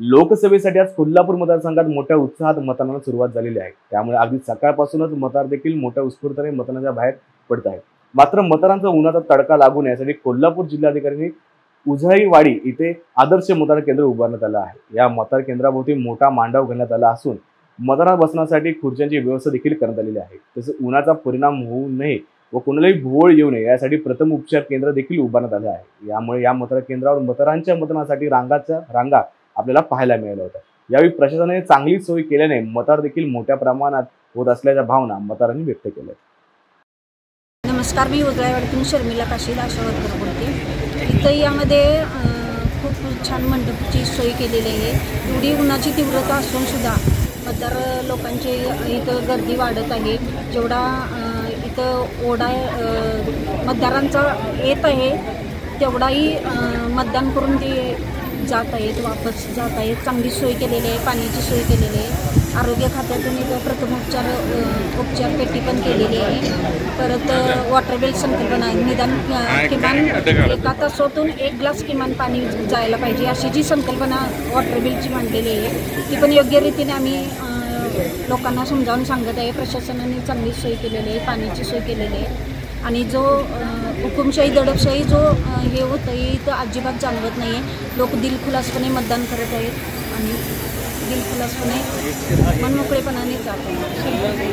लोकसभेसाठी आज कोल्हापूर मतदारसंघात मोठ्या उत्साहात मतदानाला सुरुवात झालेली आहे। त्यामुळे अगदी सकाळपासूनच मतदार देखील मोठ्या उत्स्फूर्तपणे मतदानाच्या बाहेर पडत आहेत। मात्र मतदारांचा उन्हाचा तडका लागू नये यासाठी कोल्हापूर जिल्हाधिकाऱ्यांनी उजळईवाडी इथे आदर्श मतदान केंद्र उभारण्यात आलं आहे। या मतदार केंद्राभोवती मोठा मांडव घालण्यात आला असून मतदार बसण्यासाठी खुर्च्यांची व्यवस्था देखील करण्यात आलेली आहे। तसेच उन्हाचा परिणाम होऊ नये व कोणालाही भोवळ येऊ नये यासाठी प्रथम उपचार केंद्र देखील उभारण्यात आले आहे। यामुळे या मतदार केंद्रावर मतदारांच्या मतदानासाठी रांगा आपल्याला पाहायला मिळाल्या होत्या। यावेळी प्रशासनाने चांगली सोय केल्याने मतदार देखील मोठ्या प्रमाणात होत असल्याच्या भावना मतदारांनी व्यक्त केल्या। नमस्कार, मी उजळईवाडीतून शर्मिला काशीद आशावर्कर बोलते। इथं यामध्ये खूप छान मंडपची सोय केलेली आहे। एवढी उन्हाची तीव्रता असून सुद्धा मतदार लोकांची इथं गर्दी वाढत आहे। जेवढा इथं ओढा मतदारांचा येत आहे तेवढाही मतदान करून ते जात आहेत, वापस जात आहेत। चांगली सोय केलेली आहे, पाण्याची सोय केलेली आहे। आरोग्य खात्यातून इथं प्रथम उपचार पेटी पण केलेली आहे। परत वॉटर बिल संकल्पना आहे, निदान किमान एका तासातून 1 ग्लास किमान पाणी जायला पाहिजे अशी जी संकल्पना वॉटर बिलची मांडलेली आहे ती पण योग्य रीतीने आम्ही लोकांना समजावून सांगत आहे। प्रशासनाने चांगली सोय केलेली आहे, पाण्याची सोय केलेली आहे आणि जो हुकुमशाही दडपशाही जो हे होतं हे इथं अजिबात जाणवत नाही आहे। लोक दिलखुलासपणे मतदान करत आहेत आणि दिलखुलासपणे मनमोकळेपणाने जात आहेत।